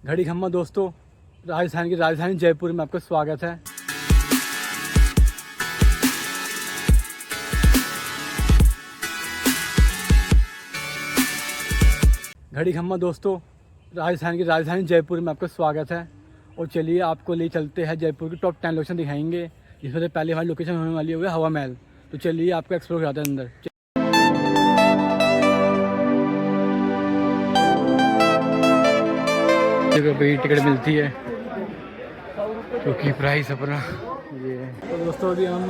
घड़ी खम्मा दोस्तों, राजस्थान की राजधानी जयपुर में आपका स्वागत है। घड़ी खम्मा दोस्तों, राजस्थान की राजधानी जयपुर में आपका स्वागत है। और चलिए आपको ले चलते हैं जयपुर की टॉप 10 लोकेशन दिखाएंगे, जिसमें से पहले हमारी लोकेशन होने वाली है हवा महल। तो चलिए आपको एक्सप्लोर कराते हैं अंदर। भाई टिकट मिलती है क्योंकि प्राइस अपना ये है। तो दोस्तों अभी हम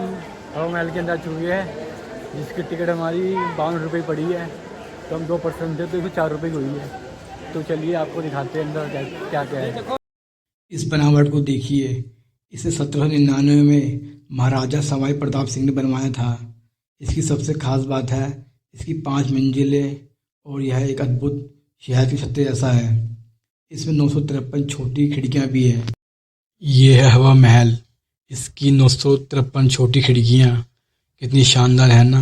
हवा महल के अंदर चुके हैं, जिसकी टिकट हमारी 52 रुपये पड़ी है। तो हम 2 पर्सन थे तो 104 रुपये की हुई है। तो चलिए आपको दिखाते हैं अंदर क्या क्या है। इस बनावट को देखिए, इसे 1799 में महाराजा सवाई प्रताप सिंह ने बनवाया था। इसकी सबसे खास बात है इसकी 5 मंजिलें और यह एक अद्भुत शहर की छत जैसा है। इसमें 953 छोटी खिड़कियां भी है। ये है हवा महल। इसकी 953 छोटी खिड़कियां कितनी शानदार है ना।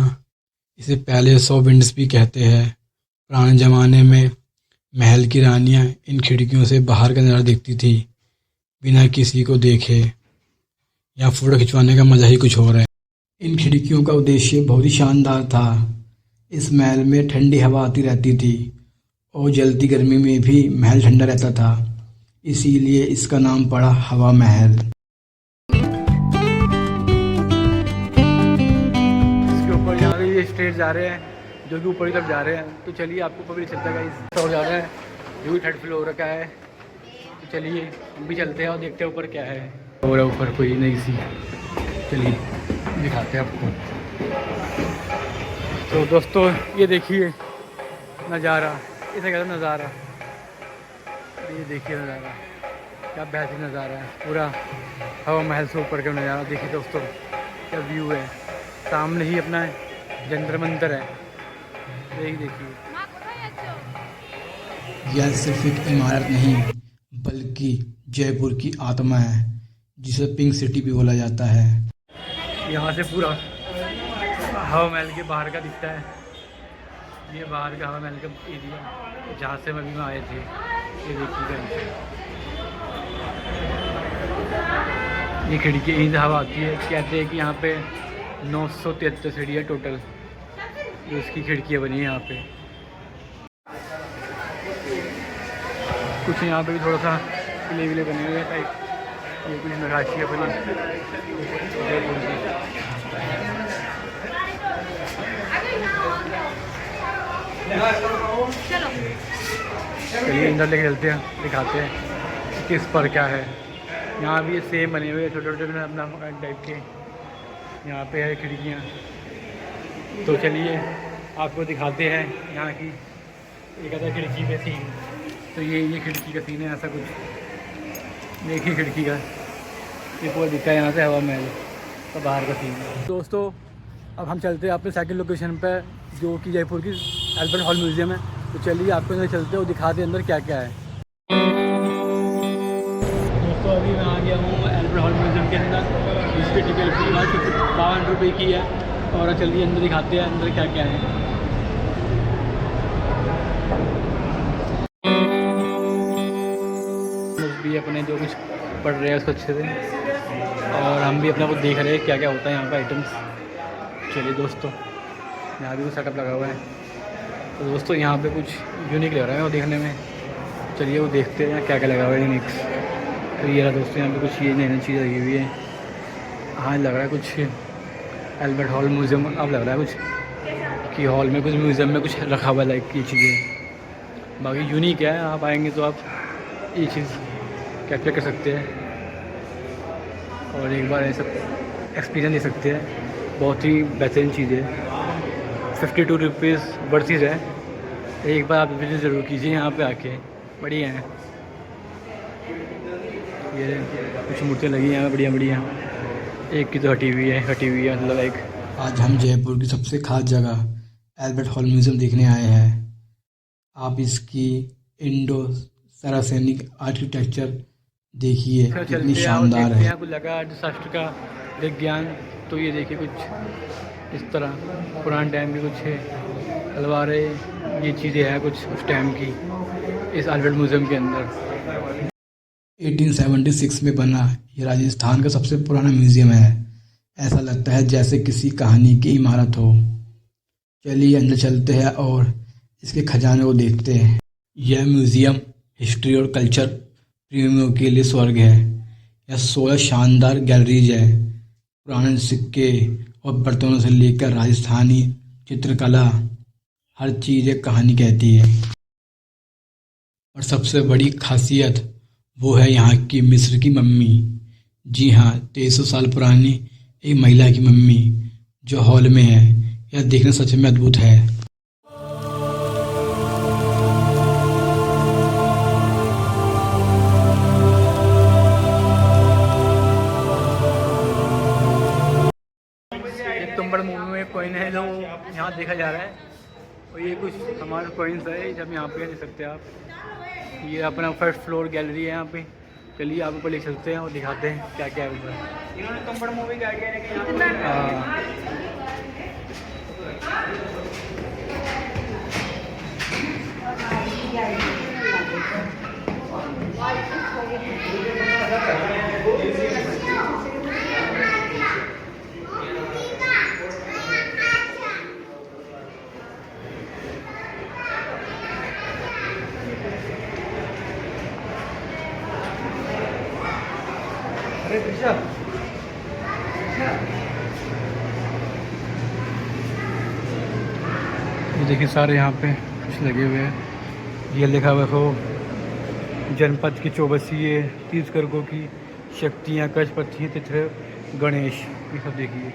इसे पहले 100 विंडोज भी कहते हैं। पुराने ज़माने में महल की रानियां इन खिड़कियों से बाहर का नज़ारा देखती थी बिना किसी को देखे। यहाँ फोटो खिंचवाने का मज़ा ही कुछ और है। इन खिड़कियों का उद्देश्य बहुत ही शानदार था। इस महल में ठंडी हवा आती रहती थी और जलती गर्मी में भी महल ठंडा रहता था, इसीलिए इसका नाम पड़ा हवा महल। इसके ऊपर यहाँ पे ये स्टेज जा रहे हैं जो कि ऊपर की तरफ जा रहे हैं। तो चलिए आपको ऊपर भी चलता है, इस तरफ जा रहा है जो कि 3rd फ्लोर का है। तो चलिए हम भी चलते हैं और देखते हैं ऊपर क्या है। और ऊपर कोई नई सी, चलिए दिखाते हैं आपको। तो दोस्तों ये देखिए नज़ारा, इसे कहते हैं नज़ारा। ये देखिए नज़ारा, क्या बेहतरीन नज़ारा है। पूरा हवा महल से ऊपर का नज़ारा देखिए दोस्तों, क्या व्यू है। सामने ही अपना जंतर मंतर है, यही देखिए। यह सिर्फ एक इमारत नहीं बल्कि जयपुर की आत्मा है, जिसे पिंक सिटी भी बोला जाता है। यहाँ से पूरा हवा महल के बाहर का दिखता है। ये बाहर का हवा महल का एरिया जहाँ से हम अभी आए थे। ये देखिए ये खिड़की यहीं से हवा आती है। कहते हैं कि यहाँ पे 973 सीढ़ी है टोटल, जो इसकी खिड़कियाँ बनी है यहाँ पे। कुछ यहाँ पे भी थोड़ा सा किले विले बने हुए हैं टाइप। ये कुछ नक्काशी है बनी। चलिए अंदर लेके चलते हैं, दिखाते हैं किस पर क्या है। यहाँ भी ये सेम बने हुए छोटे छोटे अपना टाइप के। यहाँ पे है खिड़कियाँ। तो चलिए आपको दिखाते हैं यहाँ की एक आधा खिड़की का सीन। तो ये खिड़की का सीन है ऐसा कुछ। देखिए खिड़की का ये पूरा दिखता है यहाँ से हवा महल का बाहर का सीन। दोस्तों अब हम चलते हैं अपने सेकंड लोकेशन पे, जो कि जयपुर की एल्बर्ट हॉल म्यूज़ियम है। तो चलिए आपको अंदर चलते हैं और दिखाते हैं अंदर क्या क्या है। दोस्तों अभी मैं आ गया हूँ एल्बर्ट हॉल म्यूज़ियम के अंदर, जिसकी टिकट फी 52 रुपये की है। और चलिए अंदर दिखाते हैं अंदर क्या क्या है। भी अपने जो कुछ पढ़ रहे हैं उसको अच्छे से, और हम भी अपना कुछ देख रहे हैं क्या क्या होता है यहाँ पर आइटम्स। चलिए दोस्तों यहाँ भी कुछ सेटअप लगा हुआ है। तो दोस्तों यहाँ पे कुछ यूनिक लग रहा है वो देखने में। चलिए वो देखते हैं क्या क्या लगा हुआ है यूनिक्स। तो ये रहा दोस्तों यहाँ पे कुछ ये नई नई चीज़ लगी हुई है। हाँ लग रहा है कुछ एल्बर्ट हॉल म्यूज़ियम अब लग रहा है कुछ कि हॉल में कुछ म्यूज़ियम में कुछ रखा हुआ लाइक ये चीज़ें। बाकी यूनिक है, आप आएंगे तो आप ये चीज़ कैप्चर कर सकते हैं और एक बार ऐसा एक्सपीरियंस ले सकते हैं। बहुत ही बेहतरीन चीज़ है। 52 रुपीज़ वर्सेस है। एक बार आप विजिट ज़रूर कीजिए यहाँ पे आके, बढ़िया है। ये कुछ मूर्तियाँ लगी हैं यहाँ बढ़िया बढ़िया। एक की तो हटी हुई है मतलब एक। आज हम जयपुर की सबसे खास जगह एल्बर्ट हॉल म्यूज़ियम देखने आए हैं। आप इसकी इंडो सरासैनिक आर्किटेक्चर देखिए कितनी शानदार है। यहाँ कुछ लगा शास्त्र का विज्ञान। तो ये देखिए कुछ इस तरह पुराने टाइम की कुछ तलवारें, ये चीज़ें हैं कुछ उस टाइम की। इस अल्बर्ट म्यूज़ियम के अंदर। 1876 में बना ये राजस्थान का सबसे पुराना म्यूजियम है। ऐसा लगता है जैसे किसी कहानी की इमारत हो। चलिए अंदर चलते हैं और इसके खजाने को देखते हैं। यह म्यूजियम हिस्ट्री और कल्चर प्रेमियों के लिए स्वर्ग है। यह 16 शानदार गैलरीज है। पुराने सिक्के और बर्तनों से लेकर राजस्थानी चित्रकला, हर चीज़ एक कहानी कहती है। और सबसे बड़ी खासियत वो है यहाँ की मिस्र की मम्मी। जी हाँ, 2300 साल पुरानी एक महिला की मम्मी जो हॉल में है। यह देखना सच में अद्भुत है। ये तुम्बड़ मूवी में कॉइन है जो यहाँ देखा जा रहा है, और ये कुछ हमारे कॉइन्स है जब यहाँ पे देख सकते हैं आप। ये अपना फर्स्ट फ्लोर गैलरी है यहाँ पे। चलिए आप ऊपर ले चलते हैं और दिखाते हैं क्या क्या है ऊपर। इन्होंने तुम्बड़ मूवी का आइडिया है कि यहाँ ये देखिए सारे यहाँ पे कुछ लगे हुए हैं। ये लिखा हुआ हो जनपद की चौबसीय तीर्थकरों की शक्तियाँ, कचपति, तिथि, गणेश, ये सब देखिए।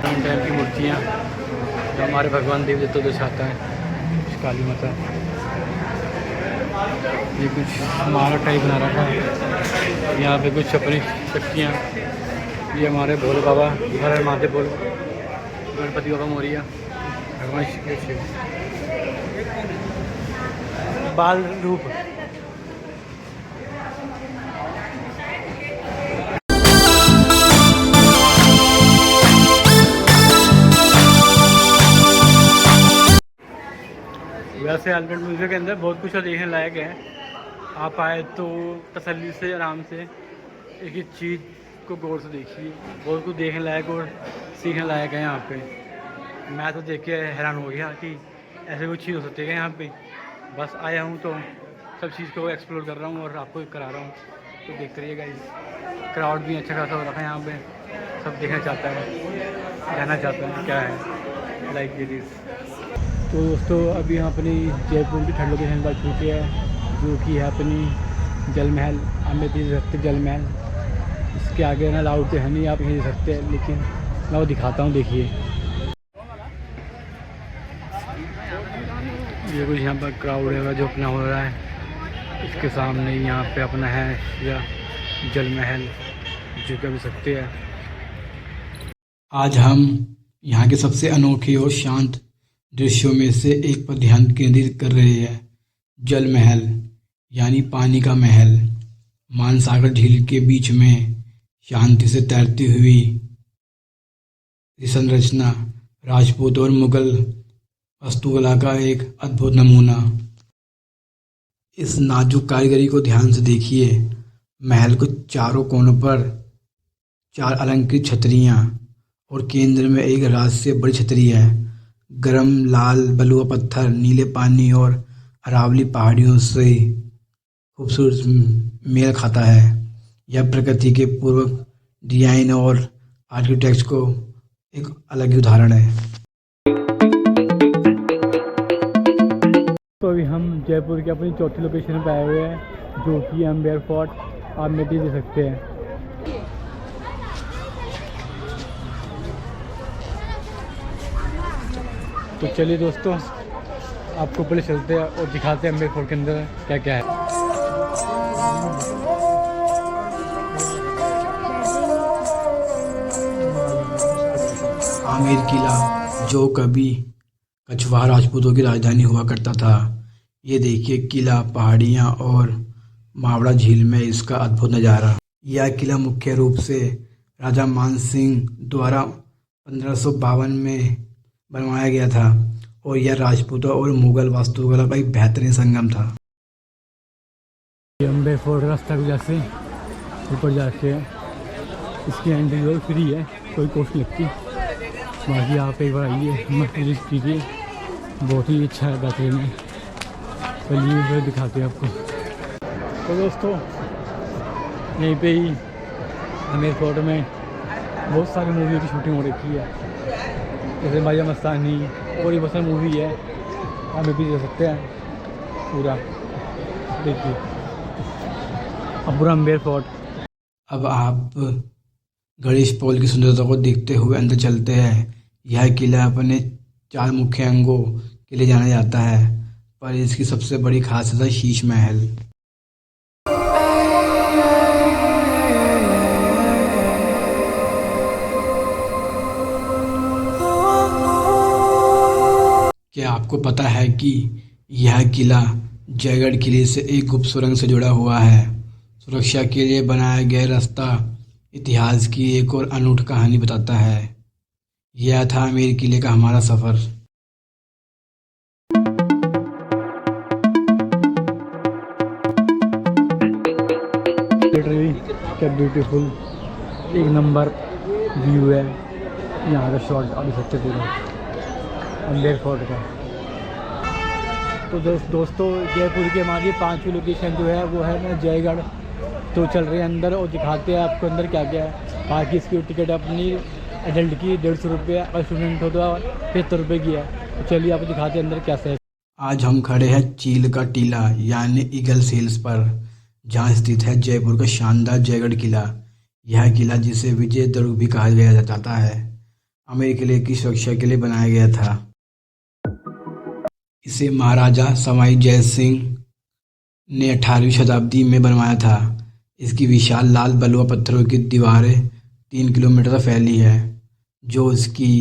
टाइम की मूर्तियाँ जो हमारे भगवान देव देवता दर्शाता है। काली माता, ये कुछ हमारा टाइप बना रखा है। यहाँ पे कुछ अपनी शक्तियाँ, ये हमारे भोले बाबा, हर माते बोल, गणपति बाबा मौर्य, भगवान शिव, बाल रूप। वैसे अल्बर्ट म्यूज़ियम के अंदर बहुत कुछ देखने लायक है। आप आए तो तसल्ली से आराम से एक एक चीज़ को गौर से देखिए। बहुत कुछ देखने लायक और सीखने लायक है यहाँ पे। मैं तो देख के हैरान हो गया कि ऐसे कोई चीज़ हो सकती है यहाँ पे। बस आया हूँ तो सब चीज़ को एक्सप्लोर कर रहा हूँ और आपको करा रहा हूँ, तो देखते रहिएगा। क्राउड भी अच्छा खासा हो रखा है यहाँ पे। सब देखना चाहता है, रहना चाहता है क्या है लाइक ये चीज़। तो दोस्तों अभी हम अपनी जयपुर की थर्ड लोकेशन पर चुके हैं, जो कि है अपनी जल महल। आप में देख सकते जल महल। इसके आगे ना लाउड तो है नहीं, आप यहीं देख सकते हैं, लेकिन मैं वो दिखाता हूँ। देखिए ये कुछ यहाँ पर क्राउड है जो अपना हो रहा है। इसके सामने यहाँ पे अपना है या जल महल, जो कह भी सकते हैं। आज हम यहाँ के सबसे अनोखे और शांत दृश्यों में से एक पर ध्यान केंद्रित कर रहे हैं। जल महल यानी पानी का महल। मानसागर झील के बीच में शांति से तैरती हुई संरचना राजपूत और मुगल वास्तुकला का एक अद्भुत नमूना। इस नाजुक कारीगरी को ध्यान से देखिए। महल को चारों कोनों पर 4 अलंकृत छतरियां और केंद्र में एक राज से बड़ी छतरी है। गरम लाल बलुआ पत्थर, नीले पानी और अरावली पहाड़ियों से खूबसूरत मेल खाता है। यह प्रकृति के पूर्व डिजाइन और आर्किटेक्ट को एक अलग ही उदाहरण है। तो अभी हम जयपुर की अपनी चौथी लोकेशन पर आए हुए हैं, जो कि अम्बेर फोर्ट। आप में भी देख सकते हैं। तो चलिए दोस्तों आपको पहले चलते हैं और दिखाते हैं अम्बेर फोर्ट के अंदर क्या क्या है। आमेर किला, जो कभी कछवाहा राजपूतों की राजधानी हुआ करता था। ये देखिए किला, पहाड़ियाँ और मावड़ा झील में इसका अद्भुत नज़ारा। यह किला मुख्य रूप से राजा मान सिंह द्वारा 1552 में बनवाया गया था और यह राजपूतों और मुगल वास्तुकला का एक बेहतरीन संगम था। अम्बे फोर्ट रास्ता की वजह से ऊपर जाके इसकी एंट्री फ्री है, कोई कॉस्ट लगती। बाकी आप एक बार आइए, मस्त विजिट कीजिए, बहुत ही अच्छा है, बेहतरीन है। चलिए फिर दिखाते हैं आपको। तो दोस्तों यहीं पे ही आमेर फोर्ट में बहुत सारी मूवी की शूटिंग हो रखी है, जैसे भाईया मस्तानी और ये बहुत सारी मूवी है, आप भी देख सकते हैं पूरा। देखिए अब पूरा आमेर फोर्ट। अब आप गणेश पॉल की सुंदरता को देखते हुए अंदर चलते हैं। यह किला अपने 4 मुख्य अंगों के लिए जाना जाता है, पर इसकी सबसे बड़ी खासियत है शीश महल। क्या आपको पता है कि यह किला जयगढ़ किले से एक गुप्त सुरंग से जुड़ा हुआ है? सुरक्षा के लिए बनाया गया रास्ता इतिहास की एक और अनूठी कहानी बताता है। यह था आमेर किले का हमारा सफर। लिटरली क्या ब्यूटीफुल, एक नंबर व्यू है यहाँ का। शॉट अभी सकते पूरा आमेर फोर्ट का। तो दोस्तों जयपुर की हमारी 5वीं लोकेशन जो है वो है ना जयगढ़। तो चल रहे हैं अंदर और दिखाते हैं आपको अंदर क्या क्या है। बाकी इसकी टिकट अपनी एडल्ट की 150 रुपये, अगर स्टूडेंट हो तो 75 रुपये की है। तो चलिए आपको दिखाते हैं अंदर कैसे है। आज हम खड़े हैं चील का टीला यानी ईगल्स हिल्स पर, जहाँ स्थित है जयपुर का शानदार जयगढ़ किला। यह किला जिसे विजय दुर्ग भी कहा गया जाता है, आमेर किले की सुरक्षा के लिए बनाया गया था। इसे महाराजा सवाई जय सिंह ने 18वीं शताब्दी में बनवाया था। इसकी विशाल लाल बलुआ पत्थरों की दीवारें 3 किलोमीटर तक फैली है, जो इसकी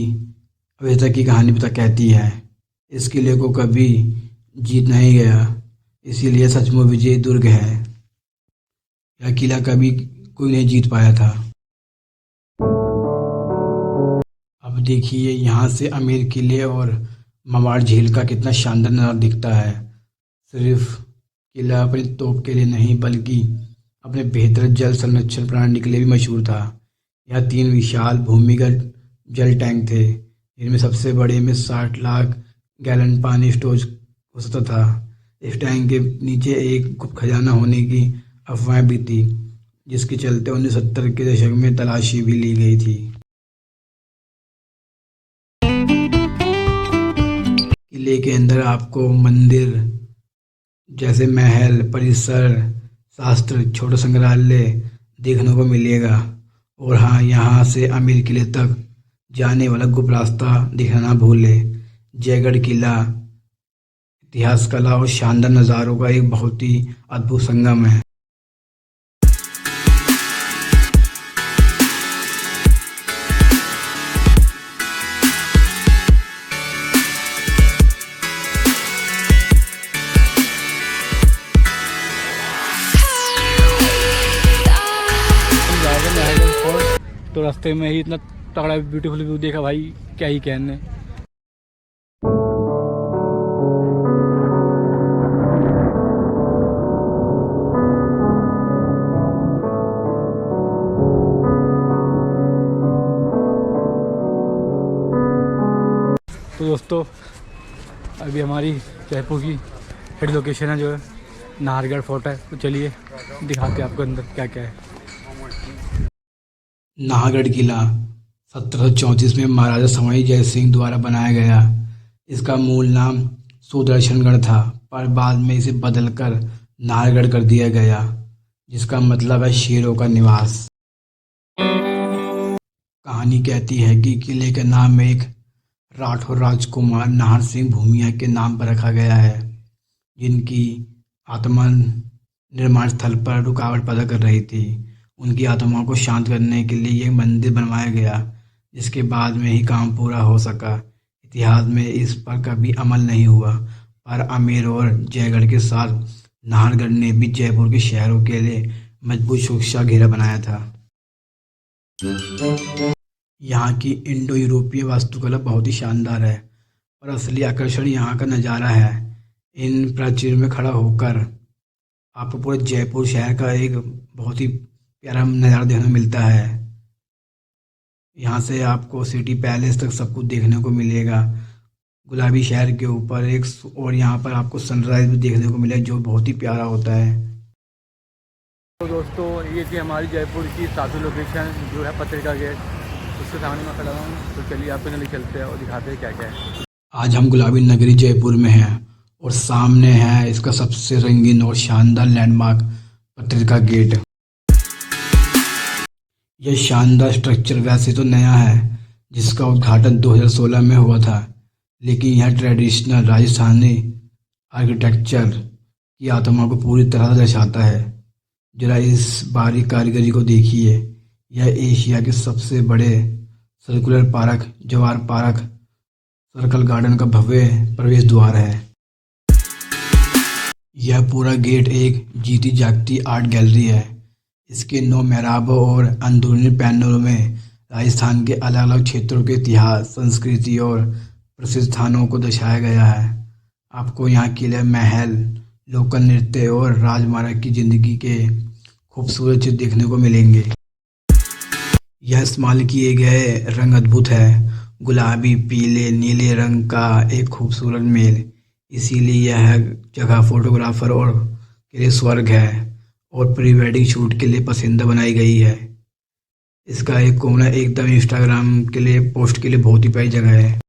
अविधता की कहानी बता कहती है। इस किले को कभी जीत नहीं गया, इसीलिए सचमुच विजय दुर्ग है। यह किला कभी कोई नहीं जीत पाया था। अब देखिए यहाँ से आमेर किले और मवाड़ झील का कितना शानदार नज़ारा दिखता है। सिर्फ किला अपनी तोप के लिए नहीं बल्कि अपने बेहतर जल संरक्षण प्रणाली के लिए भी मशहूर था। यह 3 विशाल भूमिगत जल टैंक थे, जिनमें सबसे बड़े में 60 लाख गैलन पानी स्टोर हो सकता था। इस टैंक के नीचे एक गुप्त खजाना होने की अफवाहें भी थी, जिसके चलते 1970 के दशक में तलाशी भी ली गई थी। किले के अंदर आपको मंदिर जैसे महल, परिसर, शास्त्र, छोटा संग्रहालय देखने को मिलेगा। और हाँ, यहाँ से आमेर किले तक जाने वाला गुप्त रास्ता दिखना ना भूले। जयगढ़ किला इतिहास, कला और शानदार नज़ारों का एक बहुत ही अद्भुत संगम है। तो रास्ते में ही इतना तगड़ा ब्यूटीफुल व्यू देखा भाई, क्या ही कहने। तो दोस्तों अभी हमारी जयपुर की हेड लोकेशन है जो है नाहरगढ़ फोर्ट है। तो चलिए दिखाते हैं आपको अंदर क्या क्या है। नाहरगढ़ किला 1734 में महाराजा सवाई जय सिंह द्वारा बनाया गया। इसका मूल नाम सुदर्शनगढ़ था, पर बाद में इसे बदलकर नाहरगढ़ कर दिया गया, जिसका मतलब है शेरों का निवास। कहानी कहती है कि किले का नाम एक राठौर राजकुमार नाहर सिंह भूमिया के नाम पर रखा गया है, जिनकी आत्मा निर्माण स्थल पर रुकावट पैदा कर रही थी। उनकी आत्मा को शांत करने के लिए यह मंदिर बनवाया गया, जिसके बाद में ही काम पूरा हो सका। इतिहास में इस पर कभी अमल नहीं हुआ, पर आमेर और जयगढ़ के साथ नाहरगढ़ ने भी जयपुर के शहरों के लिए मजबूत सुरक्षा घेरा बनाया था। यहाँ की इंडो यूरोपीय वास्तुकला बहुत ही शानदार है। और असली आकर्षण यहाँ का नज़ारा है। इन प्राचीर में खड़ा होकर आपको पूरे जयपुर शहर का एक बहुत ही प्यारा नज़ारा देखने को मिलता है। यहाँ से आपको सिटी पैलेस तक सब कुछ देखने को मिलेगा। गुलाबी शहर के ऊपर और यहाँ पर आपको सनराइज भी देखने को मिलेगा जो बहुत ही प्यारा होता है। तो दोस्तों ये थी हमारी जयपुर की सातवीं लोकेशन जो है पत्रिका गेट, उसके सामने मैं खड़ा हूँ। तो चलिए आपको जल्दी चलते हैं और दिखाते हैं क्या क्या है। आज हम गुलाबी नगरी जयपुर में हैं और सामने है इसका सबसे रंगीन और शानदार लैंडमार्क पत्रिका गेट। यह शानदार स्ट्रक्चर वैसे तो नया है, जिसका उद्घाटन 2016 में हुआ था, लेकिन यह ट्रेडिशनल राजस्थानी आर्किटेक्चर की आत्मा को पूरी तरह दर्शाता है। जरा इस बारीक कारीगरी को देखिए। यह एशिया के सबसे बड़े सर्कुलर पार्क जवार पार्क सर्कल गार्डन का भव्य प्रवेश द्वार है। यह पूरा गेट एक जीती जागती आर्ट गैलरी है। इसके 9 मेहराबों और अंदरूनी पैनलों में राजस्थान के अलग अलग क्षेत्रों के इतिहास, संस्कृति और प्रसिद्ध स्थानों को दर्शाया गया है। आपको यहाँ किले, महल, लोक नृत्य और राजमार्ग की जिंदगी के खूबसूरत चित्र देखने को मिलेंगे। यह इस्तेमाल किए गए रंग अद्भुत है। गुलाबी, पीले, नीले रंग का एक खूबसूरत मेल, इसीलिए यह जगह फोटोग्राफर और के लिए स्वर्ग है और प्री वेडिंग शूट के लिए पसंदीदा बनाई गई है। इसका एक कोना एकदम इंस्टाग्राम के लिए पोस्ट के लिए बहुत ही प्यारी जगह है।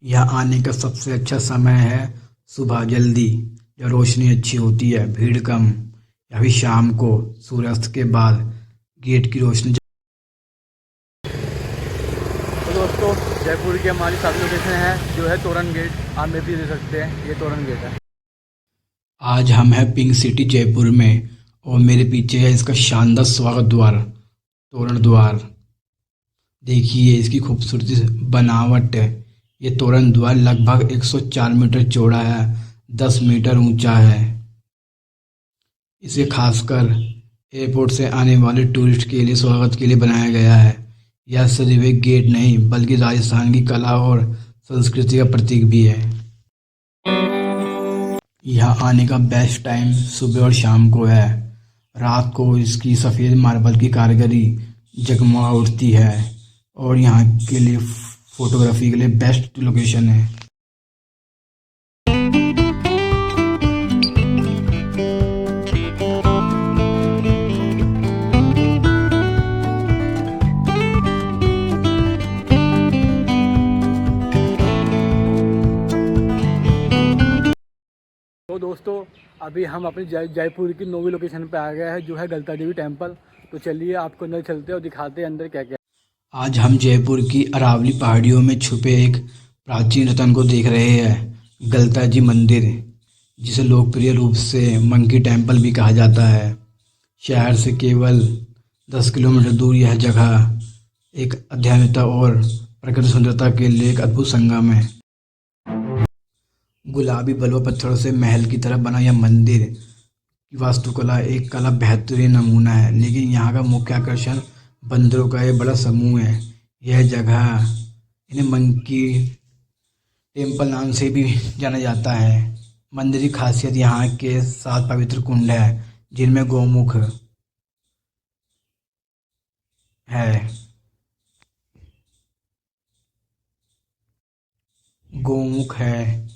यहाँ आने का सबसे अच्छा समय है सुबह जल्दी, जब रोशनी अच्छी होती है, भीड़ कम, या फिर शाम को सूर्यास्त के बाद गेट की रोशनी। तो दोस्तों जयपुर की हमारी सातवीं लोकेशन है जो है तोरण गेट। आप में भी देख सकते हैं, ये तोरण गेट है। आज हम हैं पिंक सिटी जयपुर में और मेरे पीछे है इसका शानदार स्वागत द्वार, तोरण द्वार। देखिए इसकी खूबसूरती बनावट है। ये तोरण द्वार लगभग 104 मीटर चौड़ा है, 10 मीटर ऊंचा है। इसे खासकर एयरपोर्ट से आने वाले टूरिस्ट के लिए स्वागत के लिए बनाया गया है। यह सिर्फ एक गेट नहीं बल्कि राजस्थान की कला और संस्कृति का प्रतीक भी है। यहाँ आने का बेस्ट टाइम सुबह और शाम को है। रात को इसकी सफ़ेद मार्बल की कारीगरी जगमगा उठती है और यहाँ के लिए फोटोग्राफी के लिए बेस्ट लोकेशन है। तो दोस्तों अभी हम अपनी जयपुर की 9वीं लोकेशन पे आ गए हैं जो है गलता देवी टेम्पल। तो चलिए आपको अंदर चलते हैं और दिखाते हैं अंदर क्या क्या। आज हम जयपुर की अरावली पहाड़ियों में छुपे एक प्राचीन रत्न को देख रहे हैं, गलता जी मंदिर, जिसे लोकप्रिय रूप से मंकी टेम्पल भी कहा जाता है। शहर से केवल 10 किलोमीटर दूर यह जगह एक आध्यात्मिकता और प्रकृति सुंदरता के लिए एक अद्भुत संगम है। गुलाबी बलुआ पत्थरों से महल की तरह बना यह मंदिर की वास्तुकला एक कला बेहतरीन नमूना है, लेकिन यहाँ का मुख्य आकर्षण बंदरों का एक बड़ा समूह है। यह जगह इन्हें मंकी टेम्पल नाम से भी जाना जाता है। मंदिर की खासियत यहाँ के 7 पवित्र कुंड है जिनमें गौमुख है।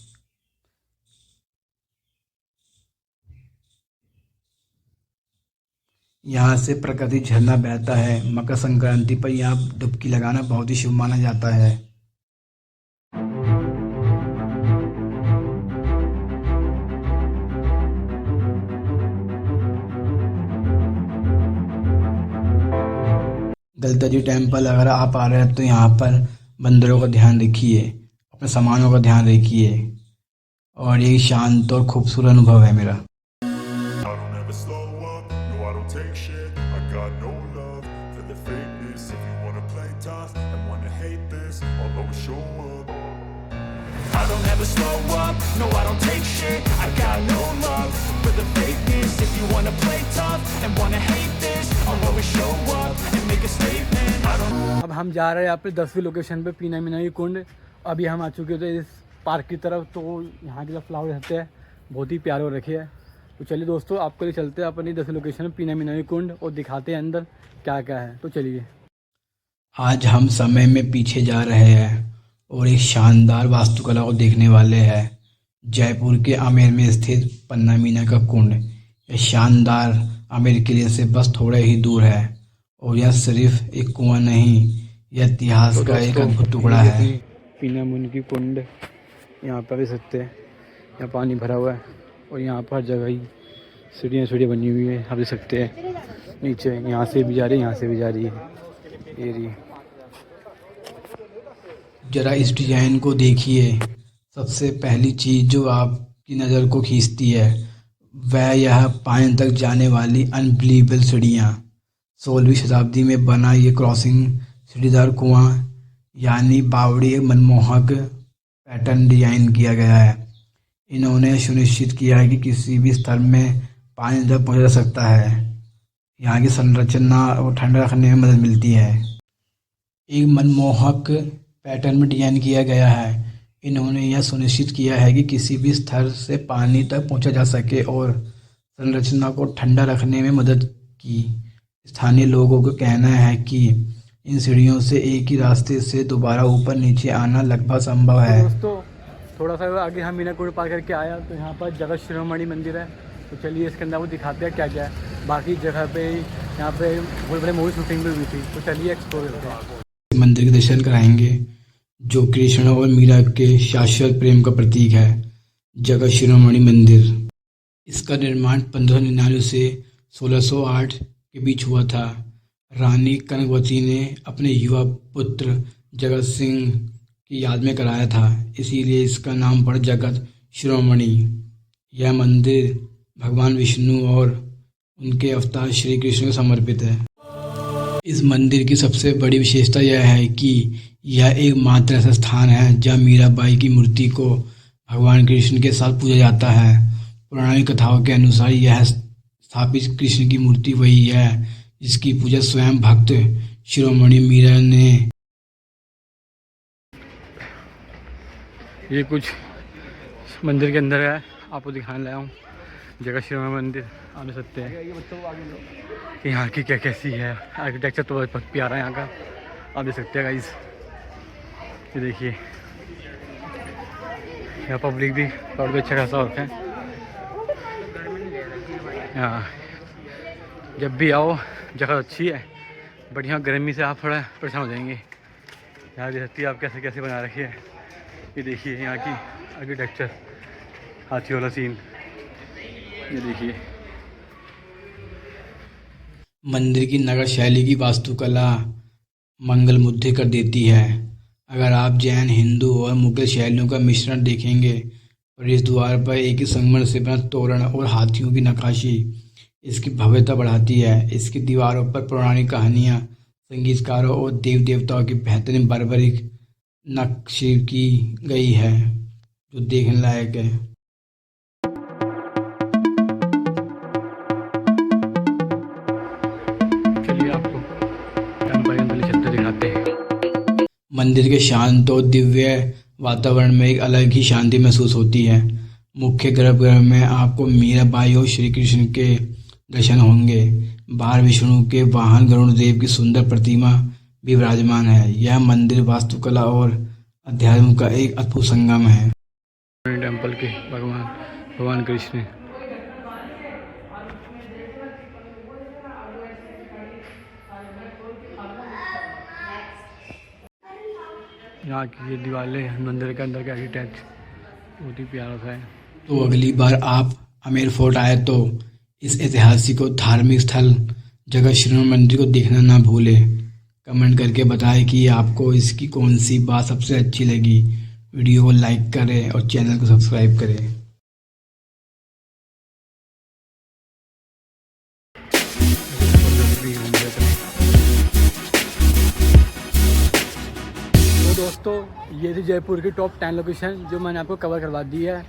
यहाँ से प्राकृतिक झरना बहता है। मकर संक्रांति पर यहाँ डुबकी लगाना बहुत ही शुभ माना जाता है। गलता जी टेम्पल अगर आप आ रहे हैं तो यहाँ पर बंदरों का ध्यान रखिए, अपने सामानों का ध्यान रखिए, और ये शांत और खूबसूरत अनुभव है मेरा। I don't ever slow up, no I don't take shit. I got no love for the fakeness. If you wanna play tough and wanna hate this, I'll always show up and make a statement. I don't अब हम जा रहे हैं यहाँ पे 10वीं location पे पीना मीना की कुंड। अभी हम आ चुके थे इस पार्क की तरफ, तो यहाँ के जो फ्लावर रहते हैं बहुत ही प्यारे हो रखे हैं। तो चलिए दोस्तों, आपके लिए चलते हैं अपनी 10वीं लोकेशन में पीना मीना की कुंड और दिखाते हैं अंदर क्या क्या है। तो चलिए, आज हम समय में पीछे जा रहे हैं और एक शानदार वास्तुकला को देखने वाले हैं। जयपुर के आमेर में स्थित पन्ना मीना का कुंड। यह शानदार आमेर किले से बस थोड़ा ही दूर है और यह सिर्फ एक कुआं नहीं, यह इतिहास तो का एक दोस्तों, अद्भुत टुकड़ा है। पीना मीना की कुंड यहाँ पर भी सकते हैं। यहाँ पानी भरा हुआ है और यहाँ पर जगह ही सीढ़ियाँ बनी हुई है, आप देख सकते हैं। नीचे यहाँ से भी जा रही है, यहाँ से भी जा रही है ये रही। जरा इस डिजाइन को देखिए। सबसे पहली चीज जो आपकी नज़र को खींचती है वह यह पानी तक जाने वाली अनबिलीवेबल सीढ़ियाँ। 16वीं शताब्दी में बना ये क्रॉसिंग सीढ़ीदार कुआं यानी बावड़ी एक मनमोहक पैटर्न डिजाइन किया गया है। इन्होंने सुनिश्चित किया है कि किसी भी स्तर में पानी तक पहुंचा जा सकता है। यहाँ की संरचना और ठंडा रखने में मदद मिलती है। एक मनमोहक पैटर्न में डिजाइन किया गया है। इन्होंने यह सुनिश्चित किया है कि किसी भी स्तर से पानी तक पहुंचा जा सके और संरचना को ठंडा रखने में मदद की। स्थानीय लोगों का कहना है कि इन सीढ़ियों से एक ही रास्ते से दोबारा ऊपर नीचे आना लगभग संभव है। दोस्तों, थोड़ा सा आगे हम मीना कुंड पार करके आया तो यहाँ पर जगत शिरोमणि मंदिर है। तो चलिए इसके अंदर वो दिखाते हैं क्या क्या है। बाकी जगह पे यहाँ पे बहुत बड़े मूवी शूटिंग भी हुई थी। तो चलिए एक्सप्लोर करते हैं। मंदिर के दर्शन कराएंगे जो कृष्ण और मीरा के शाश्वत प्रेम का प्रतीक है। जगत शिरोमणि मंदिर, इसका निर्माण 1599 से 1608 के बीच हुआ था। रानी कनकवती ने अपने युवा पुत्र जगत सिंह की याद में कराया था, इसीलिए इसका नाम पड़ा जगत शिरोमणि। यह मंदिर भगवान विष्णु और उनके अवतार श्री कृष्ण को समर्पित है। इस मंदिर की सबसे बड़ी विशेषता यह है कि यह एकमात्र ऐसा स्थान है जहाँ मीराबाई की मूर्ति को भगवान कृष्ण के साथ पूजा जाता है। पौराणिक कथाओं के अनुसार यह स्थापित कृष्ण की मूर्ति वही है जिसकी पूजा स्वयं भक्त शिरोमणि मीरा ने। ये कुछ मंदिर के अंदर है, आपको दिखाने लाया हूँ। जगत शिरोमणि मंदिर, आप देख सकते हैं कि यहाँ की क्या कैसी है। आर्किटेक्चर तो बहुत प्यारा है यहाँ का, आप देख सकते हैं गाइस। ये देखिए, यहाँ पब्लिक भी और भी अच्छा खासा होता है। यहाँ जब भी आओ जगह अच्छी है, बट यहाँ गर्मी से आप थोड़ा परेशान हो जाएंगे। यहाँ देख सकती है आप कैसे कैसे बना रखी है। ये देखिए यहाँ की आर्किटेक्चर, हाथी वाला सीन, ये देखिए। मंदिर की नगर शैली की वास्तुकला मंगल मुग्ध कर देती है। अगर आप जैन, हिंदू और मुगल शैलियों का मिश्रण देखेंगे, प्रवेश द्वार पर एक ही संगमरमर से बना तोरण और हाथियों की नक्काशी इसकी भव्यता बढ़ाती है। इसकी दीवारों पर पौराणिक कहानियाँ, संगीतकारों और देव देवताओं की बेहतरीन बारबरिक नक्शी की गई है जो देखने लायक है। चलिए आपको छत्ते दिखाते हैं। मंदिर के शांत और दिव्य वातावरण में एक अलग ही शांति महसूस होती है। मुख्य गर्भगृह में आपको मीराबाई और श्री कृष्ण के दर्शन होंगे। बाहर विष्णु के वाहन गरुड़ देव की सुंदर प्रतिमा भी विराजमान है। यह मंदिर वास्तुकला और अध्यात्म का एक अद्भुत संगम है। टेम्पल के भगवान कृष्ण, यहाँ की ये दीवारें मंदिर के अंदर का आर्किटेक्ट बहुत ही प्यारा सा है। तो अगली बार आप आमेर फोर्ट आए तो इस ऐतिहासिक और धार्मिक स्थल जगत शिरोमणि मंदिर को देखना ना भूलें। कमेंट करके बताएं कि आपको इसकी कौन सी बात सबसे अच्छी लगी। वीडियो को लाइक करें और चैनल को सब्सक्राइब करें। तो दोस्तों, ये थी जयपुर की टॉप 10 लोकेशन जो मैंने आपको कवर करवा दी है।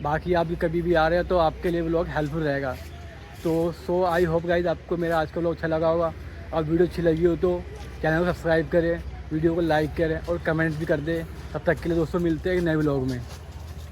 बाकी आप भी कभी भी आ रहे हो तो आपके लिए व्लॉग हेल्पफुल रहेगा। तो आई होप गाइज आपको मेरा आज का व्लॉग अच्छा लगा होगा। और वीडियो अच्छी लगी हो तो चैनल को सब्सक्राइब करें, वीडियो को लाइक करें और कमेंट भी कर दें। तब तक के लिए दोस्तों मिलते हैं एक नए व्लॉग में।